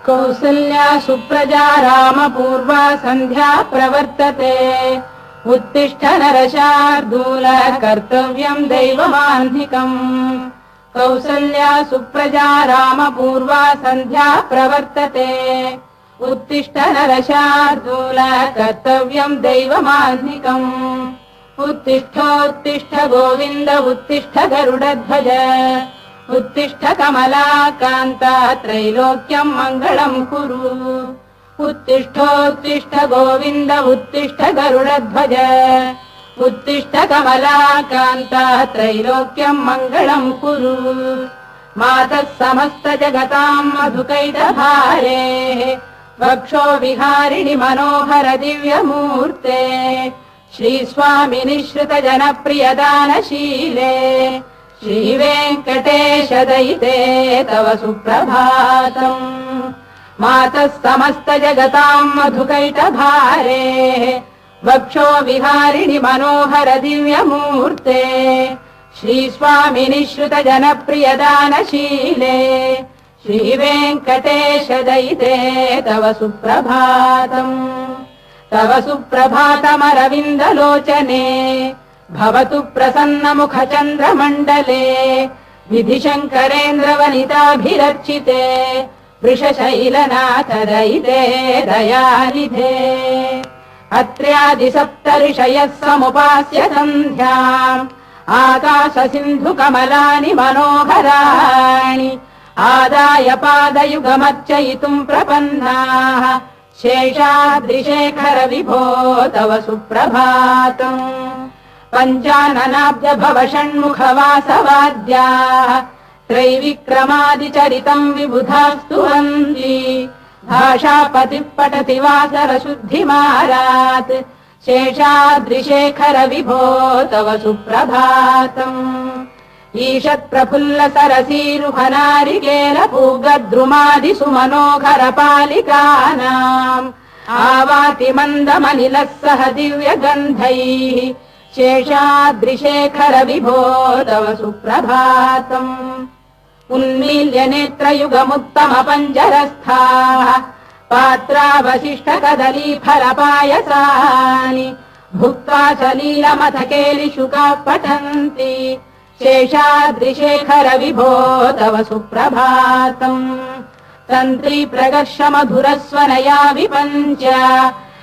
कौसल्या सुप्रजा रामपूर्वा सन्ध्या प्रवर्तते। उत्तिष्ठ नरशार्दूल कर्तव्यम् दैवमाह्निकम्। कौसल्या सुप्रजा रामपूर्वा सन्ध्या प्रवर्तते। उत्तिष्ठ नरशार्दूल कर्तव्यम् दैवमाह्निकम्। उत्तिष्ठोत्तिष्ठ गोविन्द उत्तिष्ठ गरुडध्वज। उत्तिष्ठ कमलाकान्ता त्रैलोक्यम् मङ्गलम् कुरु। उत्तिष्ठोत्तिष्ठ गोविन्द उत्तिष्ठ गरुडध्वज। उत्तिष्ठ कमलाकान्ता त्रैलोक्यम् मङ्गलम् कुरु। मातः समस्त जगताम् मधुकैटभारे। वक्षो विहारिणि मनोहर दिव्यमूर्ते। श्रीस्वामिनि श्रुत जनप्रियदानशीले। श्रीवेङ्कटेश दयिते तव सुप्रभातम्। मातः समस्त जगताम् मधुकैटभारे। वक्षो विहारिणि मनोहर दिव्यमूर्ते। श्रीस्वामिनि श्रुत जनप्रियदानशीले। श्रीवेङ्कटेश दयिते तव सुप्रभातम्। तव सुप्रभातमरविन्दलोचने। भवतु प्रसन्नमुख चन्द्रमण्डले। विधिशङ्करेन्द्रवनिताभिरर्चिते। वृषशैलनाथ दयिते दयानिधे। अत्र्यादि सप्त ऋषयः समुपास्य सन्ध्याम्। आकाश सिन्धु कमलानि मनोहराणि। आदाय पादयुगमर्चयितुम् प्रपन्नाः। शेषाद्रिशेखर विभो तव सुप्रभातम्। पञ्चाननाब्ज भव षण्मुख वासवाद्याः। त्रैविक्रमादिचरितम् विबुधास्तु वन्दी। भाषापतिः पठति वासर शुद्धिमारात्। शेषाद्रिशेखर विभो तव सुप्रभातम्। ईषत् प्रफुल्ल सरसीरुहनारिकेल पूगद्रुमादिषु मनोहर पालिकानाम्। आवाति मन्दमनिलः सह दिव्यगन्धैः। शेषाद्रिशेखर विभो तव सुप्रभातम्। उन्मील्य नेत्रयुगमुत्तम पञ्जरस्थाः। पात्रावशिष्ट कदली फलपायसानि। भुक्त्वा सलीलमथ केलिशुकाः पठन्ति। शेषाद्रिशेखर विभो तव सुप्रभातम्। तन्त्री प्रगर्ष मधुरस्वनया विपञ्च।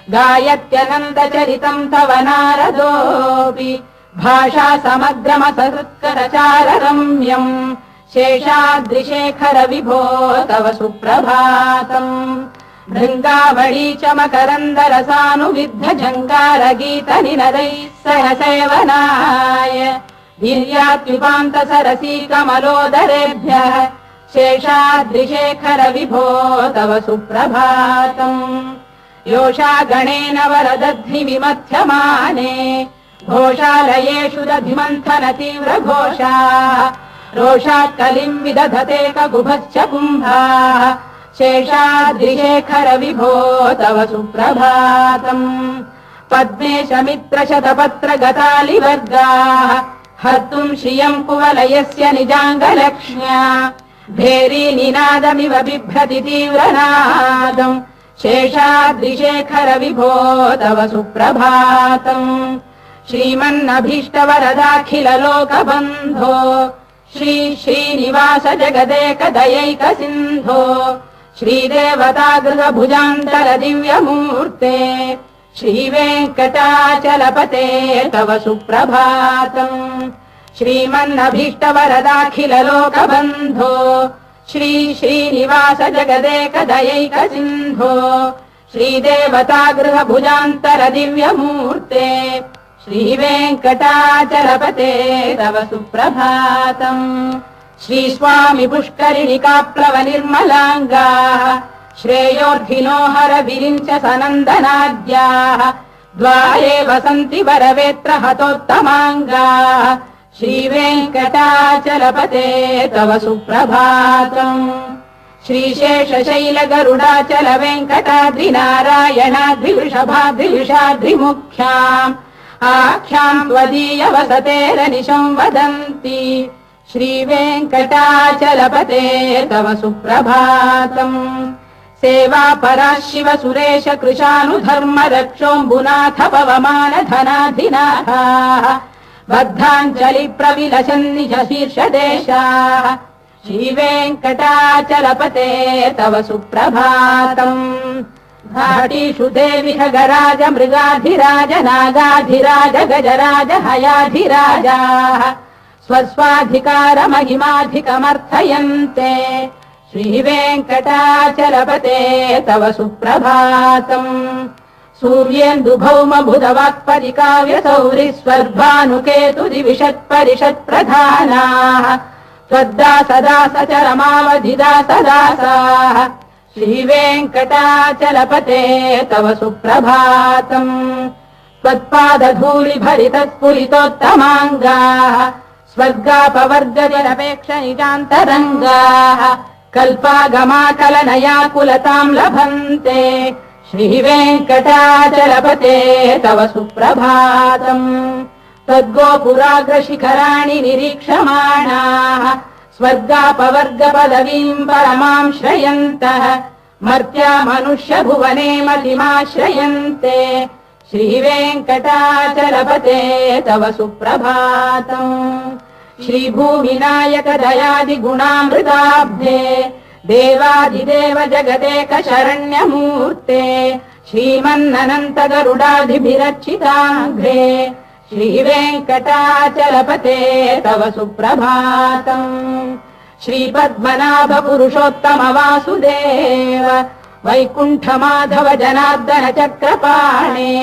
गायत्यनन्दचरितम् तव नारदोऽपि। भाषा समग्रमसत्करचार रम्यम्। शेषाद्रिशेखर विभो तव सुप्रभातम्। भृङ्गावळी च मकरन्दरसानुविद्ध झङ्कार गीत निनदैः सह सेवनाय। वीर्यात्युपान्त सरसी कमलोदरेभ्यः। शेषाद्रिशेखर विभो तव सुप्रभातम्। योषा गणेन वरदध्नि विमथ्यमाने। घोषालयेषु दधिमन्थन तीव्र घोषाः। रोषात् कलिम् विदधते ककुभश्च कुम्भाः। शेषाद्रिशेखर विभो तव सुप्रभातम्। पद्मेश मित्र शतपत्र गतालिवर्गाः। हर्तुम् श्रियम् कुवलयस्य निजाङ्गलक्ष्म्या। भेरी निनादमिव बिभ्रति तीव्रनादम्। शेषाद्रिशेखर विभो तव सुप्रभातम्। श्रीमन्नभीष्टवरदाखिल लोकबन्धो। श्री श्रीनिवास जगदेक दयैक सिन्धो। श्रीदेवतागृह भुजान्तर दिव्यमूर्ते। श्रीवेङ्कटाचलपते तव सुप्रभातम्। श्रीमन्नभीष्टवरदाखिल लोकबन्धो। श्री श्रीनिवास जगदेक दयैक सिन्धो। श्रीदेवतागृह भुजान्तर दिव्यमूर्ते। श्रीवेङ्कटाचलपते तव सुप्रभातम्। श्रीस्वामि पुष्करिणिकाप्लव निर्मलाङ्गाः। श्रेयोर्धिनो हर विरिञ्च सनन्दनाद्याः। द्वारे वसन्ति वरवेत्र हतोत्तमाङ्गाः। श्रीवेङ्कटाचलपते तव सुप्रभातम्। श्रीशेषशैल गरुडाचल वेङ्कटाद्रिनारायणाद्रिवृषभाद्रिवृषाद्रिमुख्याम्। आख्याम् त्वदीय वसतेरनिशम् वदन्ति। श्रीवेङ्कटाचलपते तव सुप्रभातम्। सेवापरा शिव सुरेश कृशानुधर्म रक्षोऽम्बुनाथ पवमान धनाधिनाथाः बद्धाञ्जलि प्रविलसन् निज शीर्षदेशाः। श्रीवेङ्कटाचलपते तव सुप्रभातम्। घाटीषु देवि खगराज मृगाधिराज नागाधिराज गजराज हयाधिराजाः स्वस्वाधिकार महिमाधिकमर्थयन्ते। श्रीवेङ्कटाचलपते तव सुप्रभातम्। सूर्येन्दु भौम बुधवाक्परिकाव्यसौरि स्वर्भानुकेतु दिविषत्परिषत्प्रधानाः त्वद्दासदासचरमावधिदासदासाः। श्रीवेङ्कटाचलपते तव सुप्रभातम्। त्वत्पादधूलिभरितस्फुलितोत्तमाङ्गाः स्वर्गापवर्गनिरपेक्ष निजान्तरङ्गाः कल्पागमाकलनयाकुलताम् लभन्ते। श्रीवेङ्कटाचलपते तव सुप्रभातम्। त्वद्गोपुराग्रशिखराणि निरीक्षमाणाः स्वर्गापवर्गपदवीम् परमाम् श्रयन्तः मर्त्या मनुष्य भुवने मतिमाश्रयन्ते। श्रीवेङ्कटाचलपते तव सुप्रभातम्। श्रीभूमिनायक दयादिगुणामृताब्धे देवादिदेव जगदेक शरण्यमूर्ते श्रीमन्ननन्त गरुडादिभिरर्चिताङ्घ्रे। श्रीवेङ्कटाचलपते तव सुप्रभातम्। श्रीपद्मनाभ पुरुषोत्तम वासुदेव वैकुण्ठ माधव जनार्दन चक्रपाणे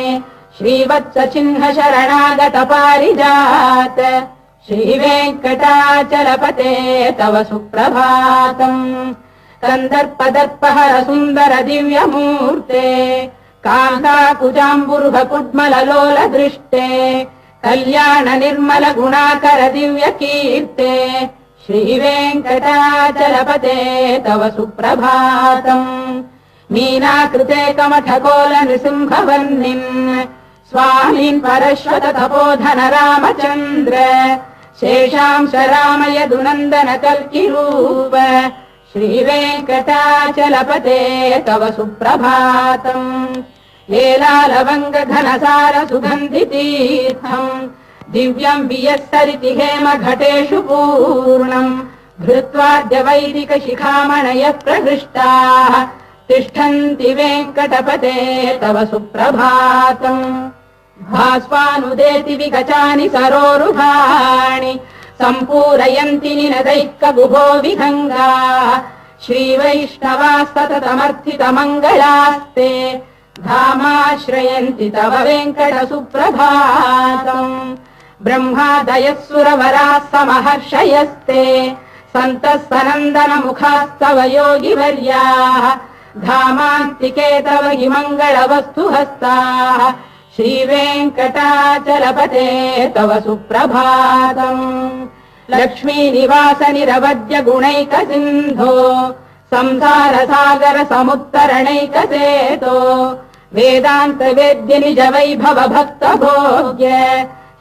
श्रीवत्स चिह्न शरणागत पारिजात। श्रीवेङ्कटाचलपते तव सुप्रभातम्। कन्दर्पदर्पहर सुन्दर दिव्यमूर्ते कान्ताकुजाम्बुरुह कुड्मललोल दृष्टे कल्याण निर्मल गुणाकर दिव्य कीर्ते। श्रीवेङ्कटाचलपते तव सुप्रभातम्। मीनाकृते कमठकोल नृसिंहवर्णिन् स्वामीन् परश्वत तपोधन रामचन्द्र शेषांश राम यदुनन्दन कल्किरूप। श्रीवेङ्कटाचलपते तव सुप्रभातम्। लीलालवङ्ग घनसार सुगन्धितीर्थम् दिव्यम् वियस्सरिति हेम घटेषु पूर्णम् धृत्वाद्य वैदिक शिखामणयः प्रहृष्टाः तिष्ठन्ति वेङ्कटपते तव सुप्रभातम्। भास्वानुदेति विगचानि सरोरुहाणि सम्पूरयन्ति निनदैकगुभो विहङ्गाः। श्रीवैष्णवाः सततमर्थितमङ्गलास्ते धामाश्रयन्ति तव वेङ्कट सुप्रभातम्। ब्रह्मादयः सुरवराः समहर्षयस्ते सन्तः सनन्दन मुखास्तव योगिवर्याः धामान्तिके तव हि मङ्गलवस्तु हस्ताः। श्रीवेङ्कटाचलपते तव सुप्रभातम्। लक्ष्मीनिवास निरवद्य गुणैक सिन्धो संसार सागर समुत्तरणैकसेतो वेदान्त वेद्य निज वैभव भक्त भोग्य।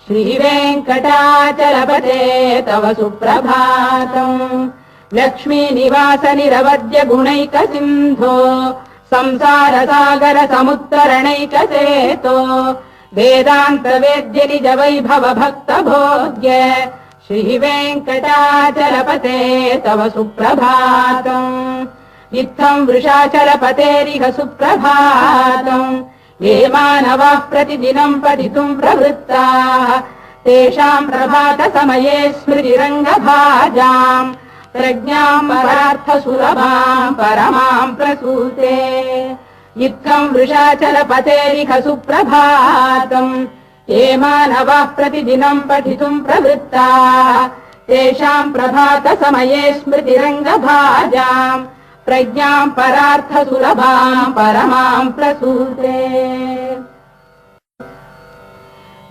श्रीवेङ्कटाचलपते तव सुप्रभातम्। लक्ष्मीनिवास निरवद्य गुणैक सिन्धो संसार सागर समुत्तरणैकसेतो वेदान्त वेद्य निज वैभव भक्त भोग्य। श्रीवेङ्कटाचलपते तव सुप्रभातम्। इत्थम् वृषाचलपतेरिह सुप्रभातम्। ये मानवाः प्रतिदिनम् पठितुम् प्रवृत्ताः तेषाम् प्रभात समये स्मृतिरङ्गभाजाम् प्रज्ञाम् परार्थ सुलभाम् परमाम् प्रसूते। इत्थम् वृषाचलपतेरिह सुप्रभातम्। ये मानवाः प्रतिदिनम् पठितुम् प्रवृत्ताः तेषाम् प्रभात समये स्मृतिरङ्गभाजाम् प्रज्ञाम् परार्थ सुलभाम् परमाम् प्रसूते।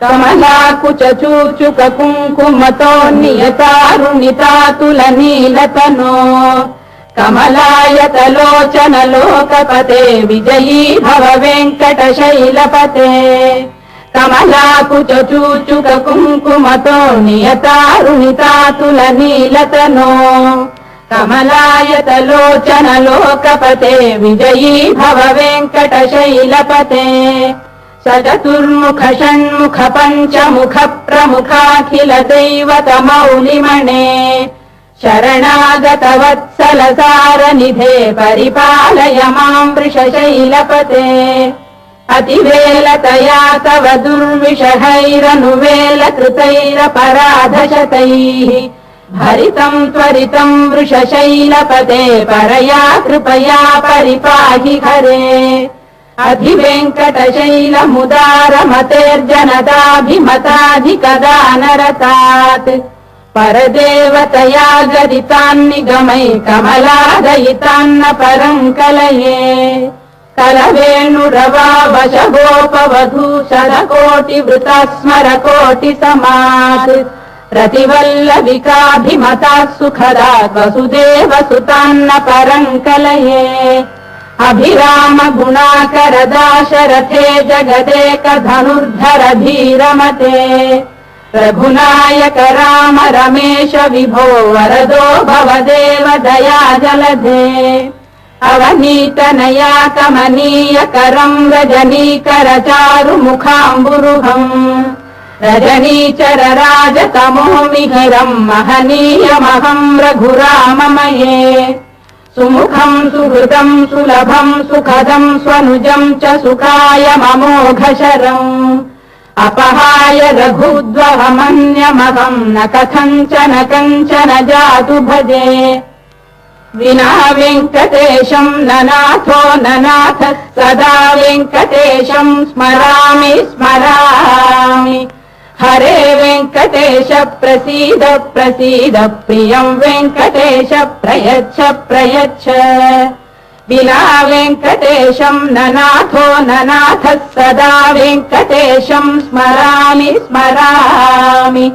कमलाकुच चूर्चुक कुङ्कुमतो नियतारुणितातुल नीलतनो कमलायतलोचन लोकपते विजयी भव वेङ्कटशैलपते। कमलाकुचूचुक कुङ्कुमतो नियतारुणितातुलनीलतनो कमलायतलोचन लोकपते विजयी भव वेङ्कटशैलपते सचतुर्मुख षण्मुख पञ्चमुख प्रमुखाखिल दैवतमौलिमणे शरणागत वत्सल सारनिधे परिपालय माम् वृषशैलपते अतिवेलतया तव दुर्विषहैरनुवेलकृतैरपराधशतैः भरितम् त्वरितम् वृषशैलपते परया कृपया परिपाहि हरे अधिवेङ्कटशैलमुदारमतेर्जनताभिमताधिकदानरतात् परदेवतया गदितान्निगमै कमलादयितान्न परम् कलये कलवेणुरवावशगोपवधू शरकोटिवृता स्मरकोटिसमात् रतिवल्लविकाभिमताः सुखदा वसुदेवसुतान्न परम् कलये अभिराम गुणाकर दाशरथे जगदेकधनुर्धर धीरमते रघुनायक राम रमेश विभो वरदो भवदेव दया जलधे अवनीतनया कमनीय करम् रजनीकर चारुमुखाम्बुरुहम् रजनीचर राजतमो मिहिरम् महनीयमहम् रघुराममये सुमुखम् सुहृदम् सुलभम् सुखदम् स्वनुजम् च सुखाय ममोघशरम् अपहाय रघुद्वहमन्यमहम् न कथञ्चन कञ्चन जातु भजे विना वेङ्कटेशम् ननाथो ननाथ सदा वेङ्कटेशम् स्मरामि स्मरामि हरे वेङ्कटेश प्रसीद प्रसीद प्रियम् वेङ्कटेश प्रयच्छ प्रयच्छ विना वेङ्कटेशम् ननाथो ननाथ सदा वेङ्कटेशम् स्मरामि स्मरामि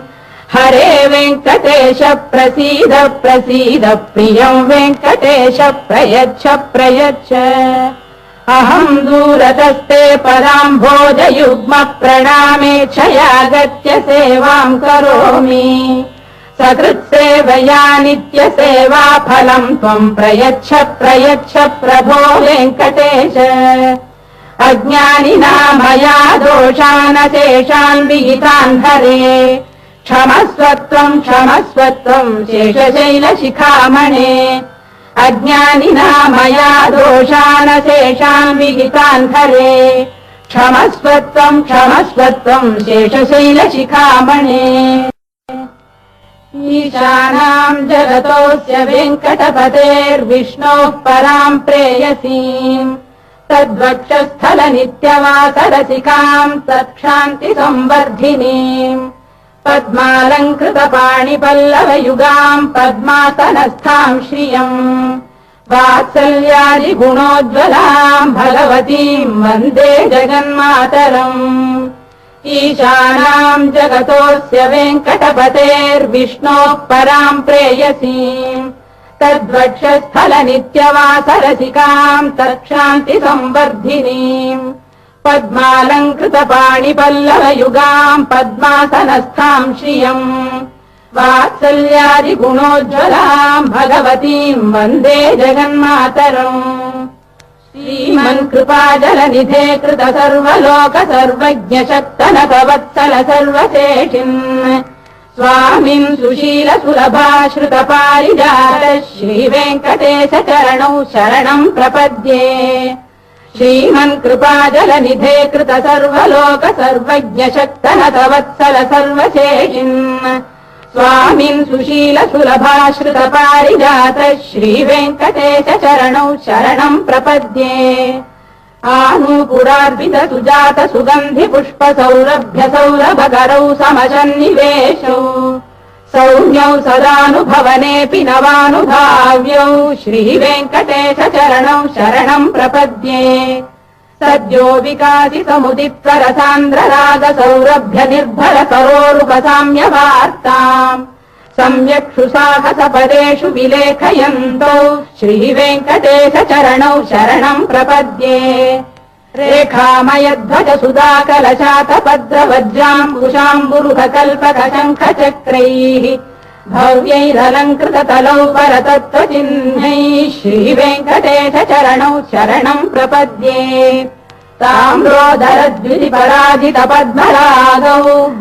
हरे वेङ्कटेश प्रसीद प्रसीद प्रियम् वेङ्कटेश प्रयच्छ प्रयच्छ अहम् दूरतस्ते पदाम्भोजयुग्म प्रणामेच्छयागत्य सेवाम् करोमि सकृत्सेवया नित्यसेवा फलम् त्वम् प्रयच्छ प्रयच्छ प्रभो वेङ्कटेश अज्ञानिना मया दोषानशेषान् विहितान् हरे क्षमस्वत्वम् शेषशैलशिखामणे अज्ञानिना मया दोषानशेषान् विहितान् हरे क्षमस्वत्वम् शेषशैलशिखामणे ईशानाम् जगतोऽस्य वेङ्कटपतेर्विष्णोः पराम् प्रेयसीम् तद्वक्षस्थल नित्यवासरसिकाम् तत्क्षान्तिसंवर्धिनीम् पद्मालङ्कृतपाणिपल्लवयुगाम् पद्मासनस्थाम् श्रियम् वात्सल्यादिगुणोज्ज्वलाम् भगवतीम् वन्दे जगन्मातरम् ईशानाम् जगतोऽस्य वेङ्कटपतेर्विष्णोः पराम् प्रेयसीम् तद्वक्षस्थल नित्यवासरसिकाम् तत्क्षान्तिसंवर्धिनीम् पद्मालङ्कृतपाणिपल्लवयुगाम् पद्मासनस्थाम् श्रियम् वात्सल्यादिगुणोज्ज्वलाम् भगवतीम् वन्दे जगन्मातरम् श्रीमन्कृपाजलनिधे कृत सर्वलोक सर्वज्ञ शक्तनकवत्सल सर्वशेषिन् स्वामिन् सुशील सुलभाश्रित पारिजात श्रीवेङ्कटेश चरणौ शरणम् प्रपद्ये श्रीमन्कृपाजलनिधे कृत सर्वलोक सर्वज्ञ शक्तनकवत्सल सर्वशेषिन् स्वामिन् सुशील सुलभाश्रित पारिजात श्रीवेङ्कटेश चरणौ शरणम् प्रपद्ये आनूपुरार्पित सुजात सुगन्धि पुष्प सौरभ्य सौरभकरौ समसन्निवेशौ सौम्यौ सदानुभवनेऽपि नवानुभाव्यौ श्रीवेङ्कटेश चरणौ शरणम् प्रपद्ये सद्यो विकासि समुदित्वर सान्द्र राग सौरभ्य निर्भर सरोरुपसाम्यवार्ताम् सम्यक्षु साहस पदेषु विलेखयन्तौ श्रीवेङ्कटेश चरणौ शरणम् प्रपद्ये रेखामयध्वज सुधाकलशातपद्रवज्राम्बुशाम्बुरुहकल्पकशङ्खचक्रैः भव्यैरलङ्कृततलौ परतत्त्वचिह्नैः श्रीवेङ्कटेश चरणौ शरणम् प्रपद्ये ताम्रोदरद्विपराजितपद्मरागौ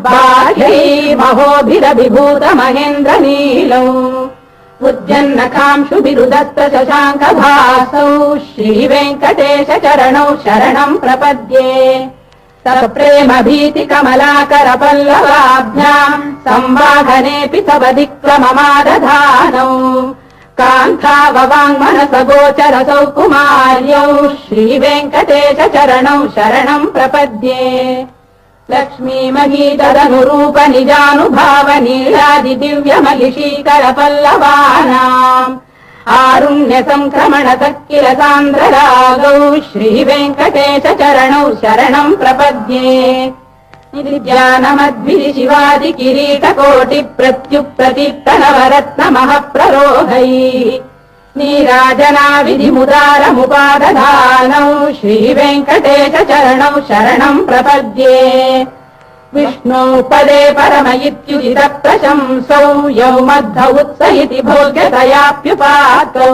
बाह्यैर्महोभिरभिभूत महेन्द्रनीलौ उद्यन्नखांशुभिरुदत्त शशाङ्कभासौ श्रीवेङ्कटेश चरणौ शरणम् प्रपद्ये सप्रेम भीति कमलाकर पल्लवाभ्याम् संवाहनेऽपि सवधिक्रममादधानौ कान्थाववाङ्मनस गोचरसौ कुमार्यौ श्रीवेङ्कटेश चरणौ शरणम् प्रपद्ये लक्ष्मीमहीतदनुरूप निजानुभाव नीलादि दिव्यमलिशीकर पल्लवानाम् आरुण्य संक्रमण तक्किल सान्द्ररागौ श्रीवेङ्कटेश चरणौ शरणम् प्रपद्ये निज्ञानमद्भिः शिवादि किरीटकोटि प्रत्युप्रदीप्त नवरत्न महप्ररोहैः नीराजना विधिमुदारमुपादधानौ श्रीवेङ्कटेश चरणौ शरणम् प्रपद्ये विष्णौ पदे परम इत्युदित प्रशंसौ यौ मध्व उत्स इति भोग्यतयाप्युपातौ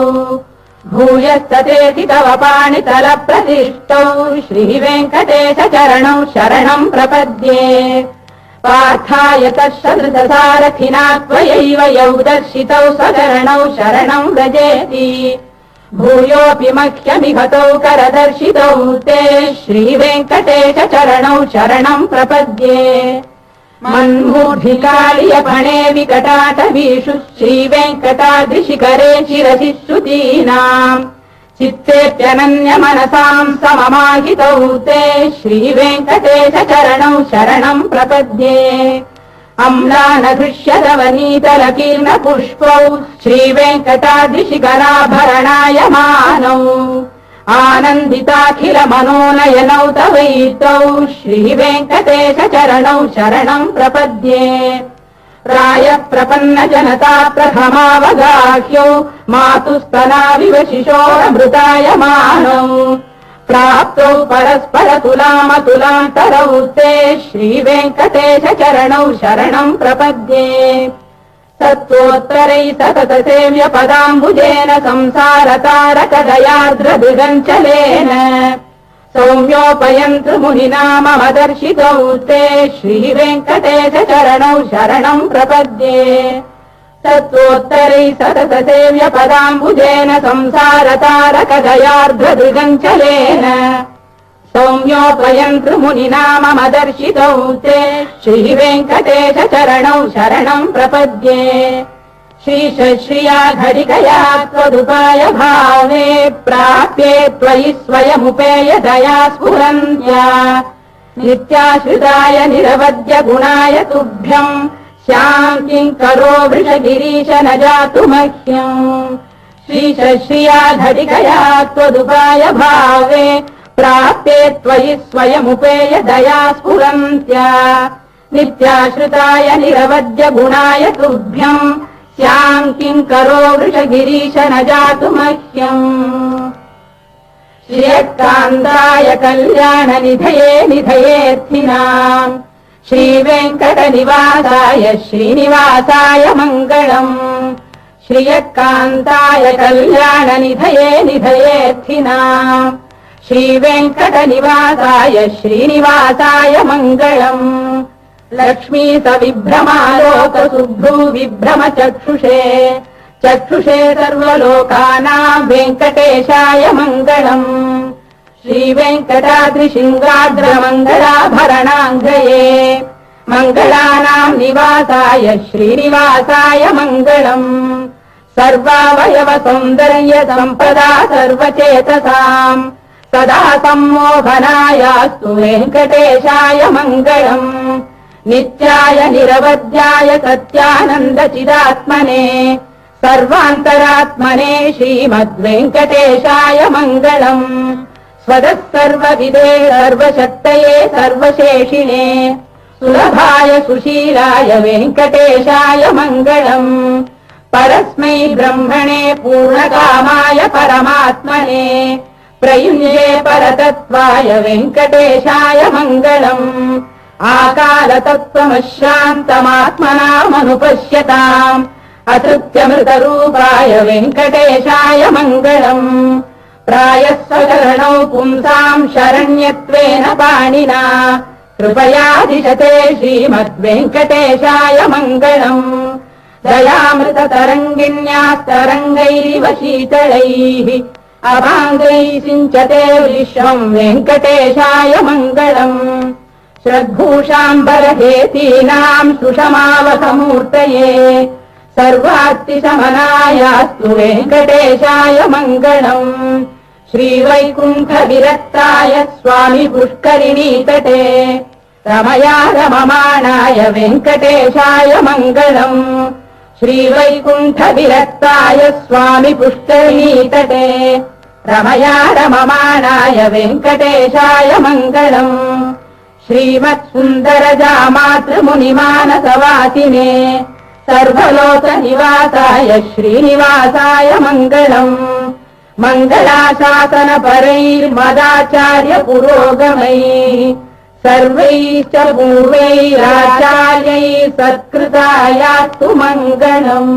भूयस्ततेति तव पाणितल प्रतिष्ठौ श्रीवेङ्कटेश चरणौ शरणम् प्रपद्ये पार्थाय तत्सदृशसारथिना त्वयैव यौ दर्शितौ स्वचरणौ शरणम् व्रजेति भूयोऽपि मह्यमिहतौ करदर्शितौ ते श्रीवेङ्कटेश चरणौ शरणम् प्रपद्ये मन्मूर्धिकालियपणे विकटाटवीषु श्रीवेङ्कटाद्रिशिखरे शिरसि श्रुतीनाम् चित्तेऽप्यनन्यमनसाम् सममाहितौ ते श्रीवेङ्कटेश चरणौ शरणम् प्रपद्ये अम्लानधृष्यदवनीतलकीर्ण पुष्पौ श्रीवेङ्कटाद्रिशिखराभरणायमानौ आनन्दिताखिल मनोनयनौ तवैतौ श्रीवेङ्कटेश चरणौ शरणम् प्रपद्ये प्रायः प्रपन्न जनता प्रथमावगाह्यौ मातुस्तनाविव शिशोरमृतायमानौ प्राप्तौ परस्पर तुलामतुलान्तरौ ते श्रीवेङ्कटेश चरणौ शरणम् प्रपद्ये सत्त्वोत्तरैः सतत सेव्य पदाम्बुजेन संसारतारकदयार्द्रदिगञ्चलेन सौम्योपयन्तृमुनिना मम दर्शितौ ते श्रीवेङ्कटेश चरणौ शरणम् प्रपद्ये तत्त्वोत्तरैः सतत सेव्य पदाम्बुजेन संसारतारकदयार्द्रदिगञ्चलेन सौम्योपयन्तृमुनिना मम दर्शितौ ते श्रीवेङ्कटेश चरणौ शरणम् प्रपद्ये श्रीशश्रिया घटिकया त्वदुपाय भावे प्राप्ये त्वयि स्वयमुपेय दया स्फुरन्त्या नित्याश्रिताय निरवद्य गुणाय तुभ्यम् शान्तिम् करो वृषगिरीश न जातु मह्यम् श्रीशश्रिया घटिकया त्वदुपाय भावे प्राप्ये त्वयि स्वयमुपेय दया स्फुरन्त्या नित्याश्रिताय निरवद्य गुणाय तुभ्यम् शान्तिम् करो वृषगिरीश न जातु मह्यम् श्रियकान्ताय कल्याण निधये निधयेऽर्थिनाम् श्रीवेङ्कटनिवासाय श्रीनिवासाय मङ्गलम् श्रियकान्ताय कल्याण निधये निधयेऽर्थिनाम् श्रीवेङ्कटनिवासाय श्रीनिवासाय मङ्गलम् लक्ष्मी सविभ्रमालोक शुभ्रू विभ्रम चक्षुषे चक्षुषे सर्वलोकानाम् वेङ्कटेशाय मङ्गलम् श्रीवेङ्कटाद्रिशृङ्गाद्रमङ्गलाभरणाङ्गये मङ्गलानाम् निवासाय श्रीनिवासाय मङ्गलम् सर्वावयव सौन्दर्य सम्पदा सर्वचेतसाम् सदा सम्मोहनायास्तु वेङ्कटेशाय मङ्गलम् नित्याय निरवध्याय सत्यानन्दचिदात्मने सर्वान्तरात्मने श्रीमद्वेङ्कटेशाय मङ्गलम् स्वतः सर्वविदे सर्वशक्तये सर्वशेषिणे सुलभाय सुशीलाय वेङ्कटेशाय मङ्गलम् परस्मै ब्रह्मणे पूर्णकामाय परमात्मने प्रयुञ्जे परतत्त्वाय वेङ्कटेशाय मङ्गलम् आकालतत्त्वमशान्तमात्मनामनुपश्यताम् अतृप्त्यमृतरूपाय वेङ्कटेशाय मङ्गलम् प्रायः स्वचरणौ पुंसाम् शरण्यत्वेन पाणिना कृपया दिशते श्रीमद्वेङ्कटेशाय मङ्गलम् दयामृततरङ्गिण्यास्तरङ्गैरिव शीतलैः अभाङ्गैः सिञ्चते विश्वम् वेङ्कटेशाय मङ्गलम् श्रद्भूषाम्बरहेतीनाम् सुषमावसमूर्तये सर्वार्तिशमनायास्तु वेङ्कटेशाय मङ्गलम् श्रीवैकुण्ठविरक्ताय स्वामि पुष्करिणीतटे रमया रममाणाय वेङ्कटेशाय मङ्गलम् श्रीवैकुण्ठविरक्ताय स्वामि पुष्करिणीतटे रमया रममाणाय वेङ्कटेशाय मङ्गलम् श्रीमत्सुन्दरजामातृमुनिमानसवासिने सर्वलोकनिवासाय श्रीनिवासाय मङ्गलम् मङ्गलाशासनपरैर्मदाचार्य पुरोगमैः सर्वैश्च पूर्वैराचार्यैः सत्कृतायास्तु मङ्गलम्।